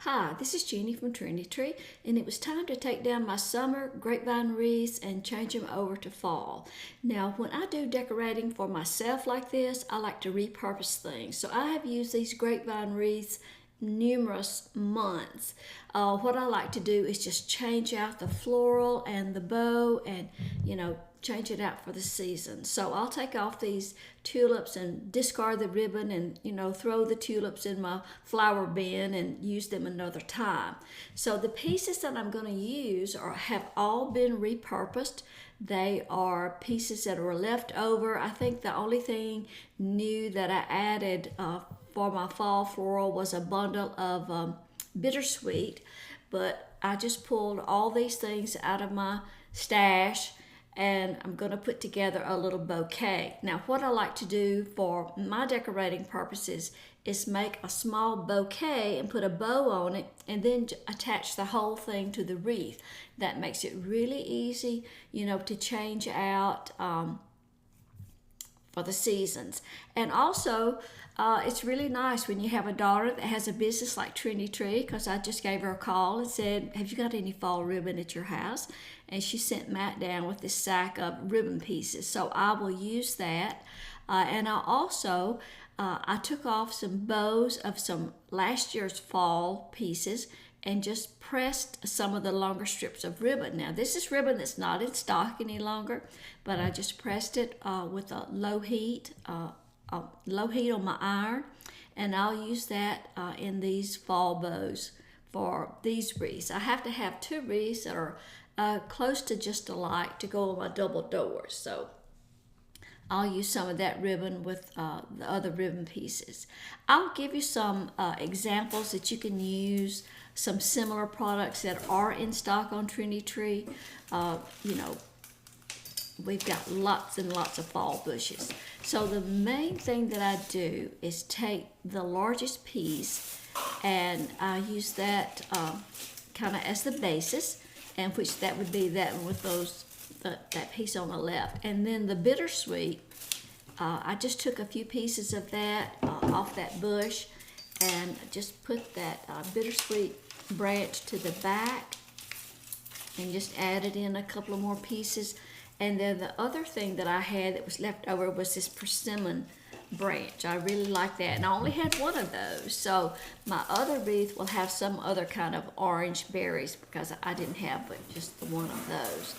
Hi, this is Jeannie from Trendy Tree, and it was time to take down my summer grapevine wreaths and change them over to fall. Now, when I do decorating for myself like this, I like to repurpose things. So I have used these grapevine wreaths numerous months. What I like to do is just change out the floral and the bow and, change it out for the season. So I'll take off these tulips and discard the ribbon and, throw the tulips in my flower bin and use them another time. So the pieces that I'm going to use have all been repurposed. They are pieces that were left over. I think the only thing new that I added for my fall floral was a bundle of bittersweet, but I just pulled all these things out of my stash and I'm going to put together a little bouquet. Now, what I like to do for my decorating purposes is make a small bouquet and put a bow on it and then attach the whole thing to the wreath. That makes it really easy, to change out for the seasons. And also, it's really nice when you have a daughter that has a business like Trendy Tree, because I just gave her a call and said, have you got any fall ribbon at your house? And she sent Matt down with this sack of ribbon pieces. So I will use that. And I took off some bows of some last year's fall pieces and just pressed some of the longer strips of ribbon. Now, this is ribbon that's not in stock any longer, but I just pressed it with a low heat on my iron, and I'll use that in these fall bows for these wreaths. I have to have two wreaths that are close to just alike to go on my double doors, so I'll use some of that ribbon with the other ribbon pieces. I'll give you some examples that you can use, some similar products that are in stock on Trendy Tree. We've got lots and lots of fall bushes. So the main thing that I do is take the largest piece and I use that kind of as the basis, and which that would be that one with that piece on the left. And then the bittersweet, I just took a few pieces of that off that bush and just put that bittersweet branch to the back and just added in a couple of more pieces. And then the other thing that I had that was left over was this persimmon branch. I really like that, and I only had one of those. So my other wreath will have some other kind of orange berries because I didn't have but just the one of those.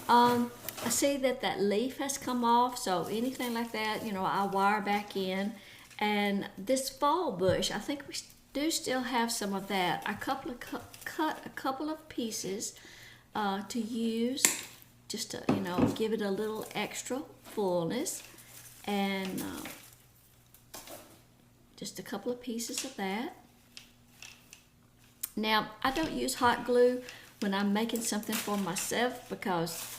I see that leaf has come off, so anything like that, I wire back in. And this fall bush, I think we do still have some of that. I cut a couple of pieces to use just to, give it a little extra fullness, and just a couple of pieces of that. Now, I don't use hot glue when I'm making something for myself because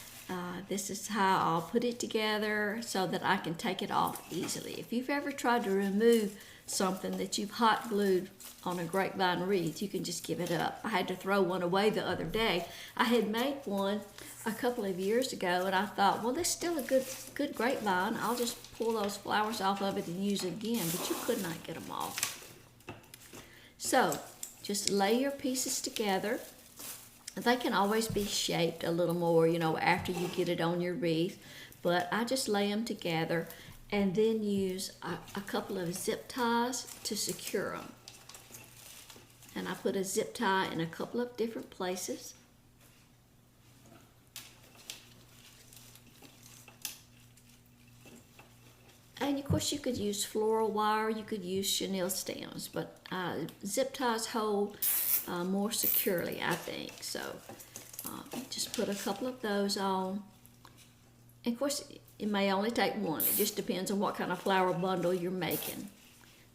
this is how I'll put it together so that I can take it off easily. If you've ever tried to remove something that you've hot glued on a grapevine wreath, you can just give it up. I had to throw one away the other day. I had made one a couple of years ago, and I thought, well, this is still a good grapevine. I'll just pull those flowers off of it and use it again, but you could not get them off. So just lay your pieces together. They can always be shaped a little more, after you get it on your wreath, but I just lay them together and then use a couple of zip ties to secure them. And I put a zip tie in a couple of different places. And of course you could use floral wire, you could use chenille stems, but zip ties hold more securely, I think. So just put a couple of those on. And of course it may only take one, it just depends on what kind of flower bundle you're making.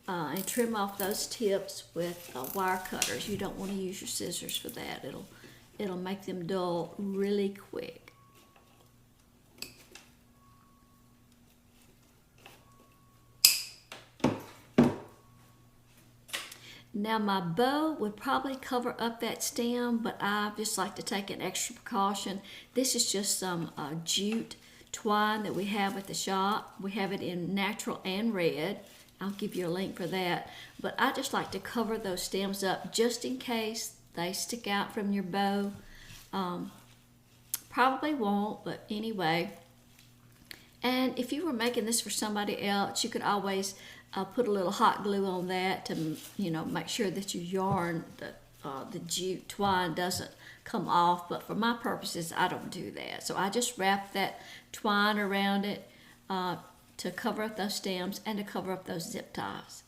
And trim off those tips with wire cutters. You don't want to use your scissors for that. It'll make them dull really quick. Now my bow would probably cover up that stem, but I just like to take an extra precaution. This is just some jute twine that we have at the shop. We have it in natural and red. I'll give you a link for that. But I just like to cover those stems up just in case they stick out from your bow. Probably won't, but anyway. And if you were making this for somebody else, you could always put a little hot glue on that to, make sure that your yarn, the jute twine doesn't come off. But for my purposes, I don't do that. So I just wrap that twine around it to cover up those stems and to cover up those zip ties.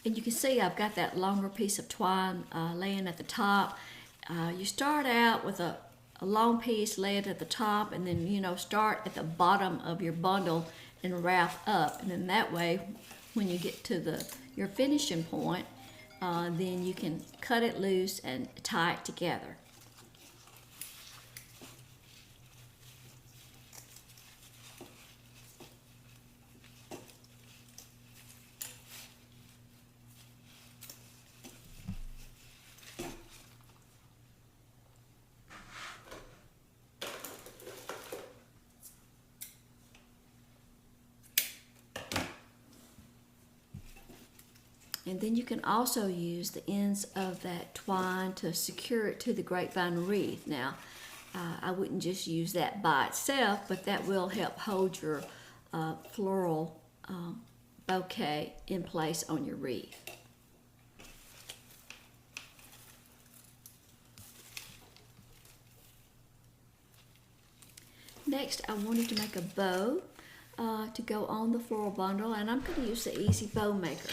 And you can see I've got that longer piece of twine laying at the top. You start out with a long piece laid at the top, and then start at the bottom of your bundle and wrap up. And then that way, when you get to your finishing point, then you can cut it loose and tie it together. And then you can also use the ends of that twine to secure it to the grapevine wreath. Now, I wouldn't just use that by itself, but that will help hold your floral bouquet in place on your wreath. Next, I wanted to make a bow to go on the floral bundle, and I'm going to use the Easy Bow Maker.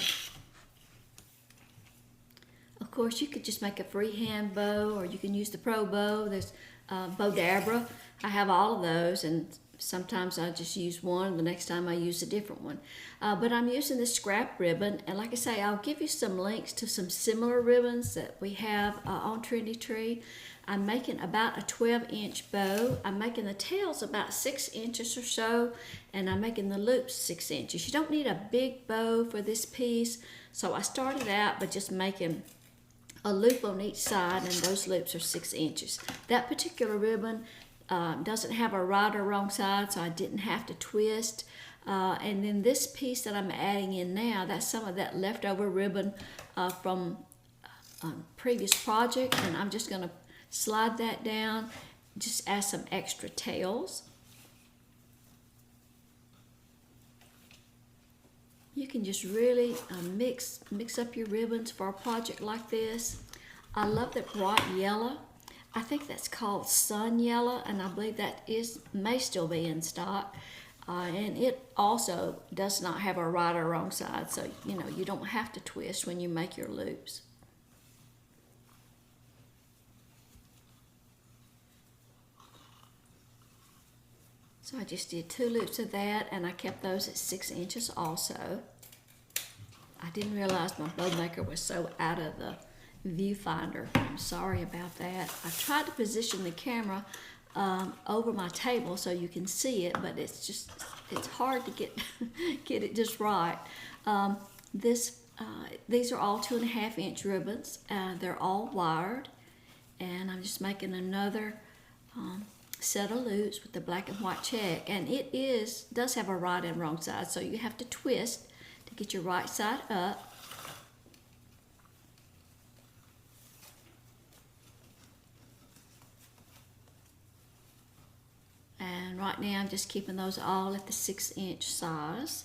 Of course, you could just make a freehand bow, or you can use the Pro Bow. There's Bow-Dabra. I have all of those, and sometimes I just use one. The next time I use a different one. But I'm using this scrap ribbon, and like I say, I'll give you some links to some similar ribbons that we have on Trendy Tree. I'm making about a 12-inch bow. I'm making the tails about 6 inches or so, and I'm making the loops 6 inches. You don't need a big bow for this piece, so I started out by just making a loop on each side, and those loops are 6 inches. That particular ribbon doesn't have a right or wrong side, so I didn't have to twist. And then this piece that I'm adding in now, that's some of that leftover ribbon from a previous project, and I'm just going to slide that down, just add some extra tails. You can just really mix up your ribbons for a project like this. I love the bright yellow. I think that's called sun yellow, and I believe that may still be in stock. And it also does not have a right or wrong side, so you don't have to twist when you make your loops. So I just did 2 loops of that, and I kept those at 6 inches also. I didn't realize my bow maker was so out of the viewfinder. I'm sorry about that. I tried to position the camera over my table so you can see it, but it's hard to get it just right. These are all 2.5-inch ribbons. They're all wired, and I'm just making another set of loops with the black and white check, and it does have a right and wrong side, so you have to twist to get your right side up. And right now I'm just keeping those all at the 6-inch size.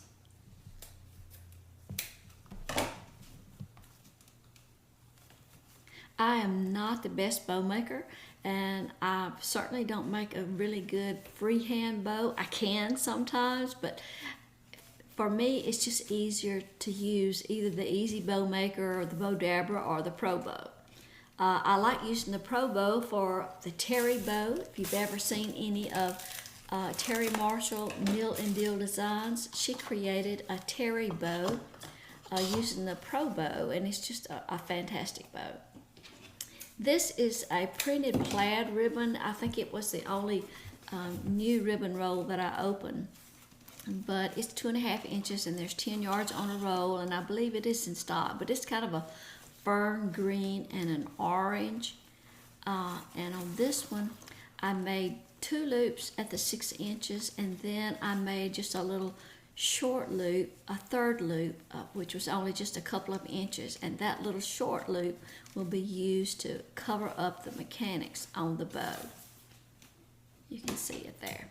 I am not the best bow maker, and I certainly don't make a really good freehand bow. I can sometimes, but for me it's just easier to use either the Easy Bow Maker or the Bow-Dabra or the Pro Bow. I like using the Pro Bow for the Terry bow. If you've ever seen any of Terry Marshall Mill and Deal Designs, she created a Terry bow using the Pro Bow, and it's just a fantastic bow. This is a printed plaid ribbon. I think it was the only new ribbon roll that I opened but it's 2.5 inches and there's 10 yards on a roll, and I believe it is in stock, but it's kind of a fern green and an orange. And on this one, I made 2 loops at the 6 inches, and then I made just a little short loop, a third loop, which was only just a couple of inches, and that little short loop will be used to cover up the mechanics on the bow. You can see it there.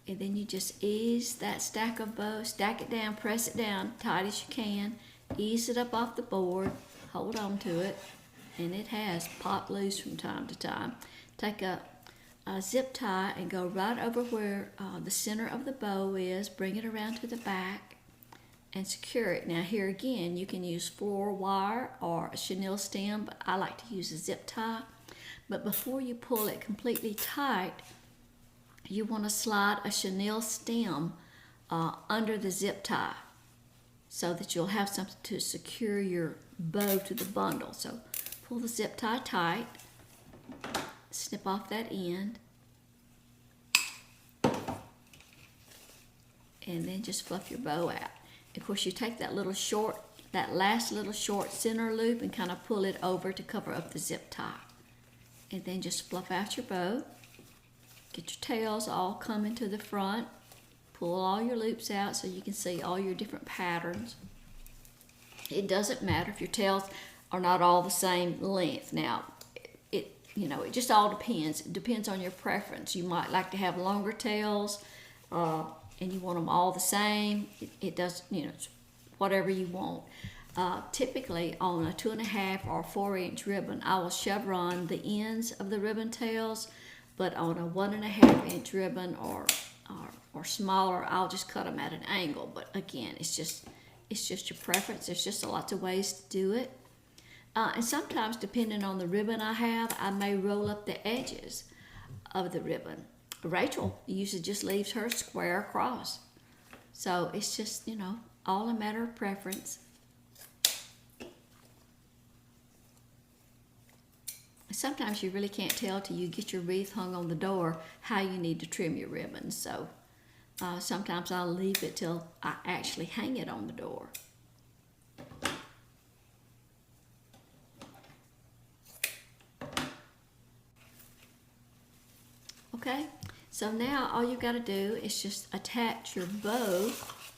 And then you just ease that stack of bows, stack it down, press it down tight as you can, ease it up off the board, hold on to it, and it has popped loose from time to time. Take a zip tie and go right over where the center of the bow is, bring it around to the back and secure it. Now here again, you can use floral wire or a chenille stem, but I like to use a zip tie. But before you pull it completely tight, you want to slide a chenille stem under the zip tie so that you'll have something to secure your bow to the bundle. So pull the zip tie tight, snip off that end, and then just fluff your bow out. Of course, you take that last little short center loop and kind of pull it over to cover up the zip tie. And then just fluff out your bow. Get your tails all coming to the front. Pull all your loops out so you can see all your different patterns. It doesn't matter if your tails are not all the same length. Now, it just all depends. It depends on your preference. You might like to have longer tails, and you want them all the same. It does, it's whatever you want. Typically on a 2.5 or 4 inch ribbon, I will chevron the ends of the ribbon tails, but on a 1.5 inch ribbon or smaller, I'll just cut them at an angle. But again, it's just your preference. There's just lots of ways to do it. And sometimes, depending on the ribbon I have, I may roll up the edges of the ribbon. Rachel usually just leaves hers square across. So it's just, all a matter of preference. Sometimes you really can't tell till you get your wreath hung on the door how you need to trim your ribbons. So sometimes I'll leave it till I actually hang it on the door. Okay, so now all you've got to do is just attach your bow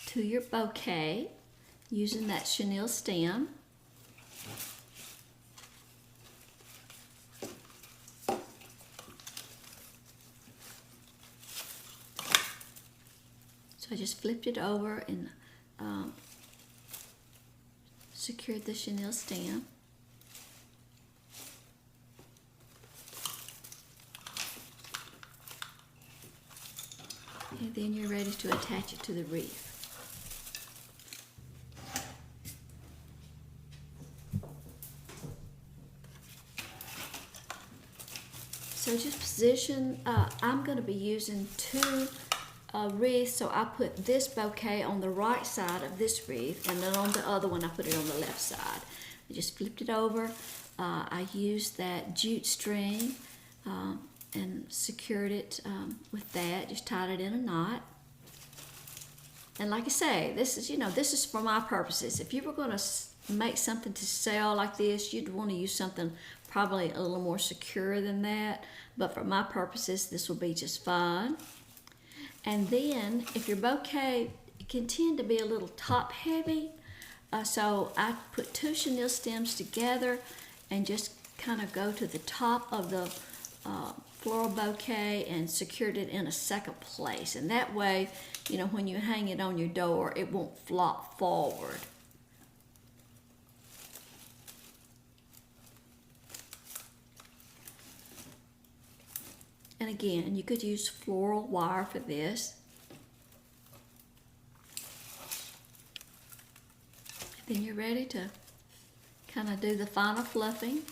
to your bouquet using that chenille stem. So I just flipped it over and secured the chenille stem. And then you're ready to attach it to the wreath. So just position, I'm going to be using 2 wreaths, so I put this bouquet on the right side of this wreath, and then on the other one I put it on the left side. I just flipped it over. I used that jute string and secured it with that, just tied it in a knot. And like I say, this is for my purposes. If you were going to make something to sell like this, you'd want to use something probably a little more secure than that. But for my purposes, this will be just fine. And then, if your bouquet can tend to be a little top heavy, so I put 2 chenille stems together and just kind of go to the top of the floral bouquet and secured it in a second place. And that way, when you hang it on your door, it won't flop forward. And again, you could use floral wire for this. And then you're ready to kind of do the final fluffing.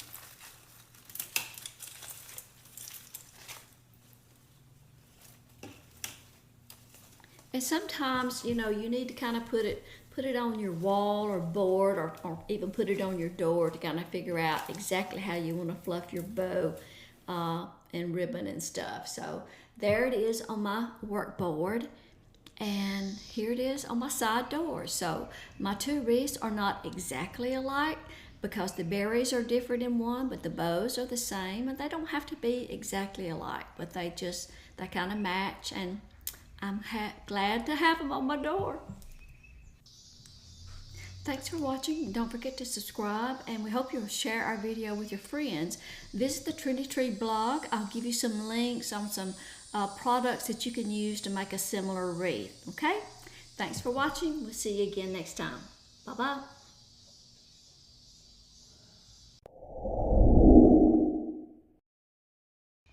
And sometimes, you need to kind of put it on your wall or board, or even put it on your door to kind of figure out exactly how you want to fluff your bow and ribbon and stuff. So there it is on my work board. And here it is on my side door. So my two wreaths are not exactly alike because the berries are different in one, but the bows are the same, and they don't have to be exactly alike, but they kind of match, and I'm glad to have them on my door. Thanks for watching. Don't forget to subscribe, and we hope you'll share our video with your friends. Visit the Trendy Tree blog. I'll give you some links on some products that you can use to make a similar wreath. Okay? Thanks for watching. We'll see you again next time. Bye-bye.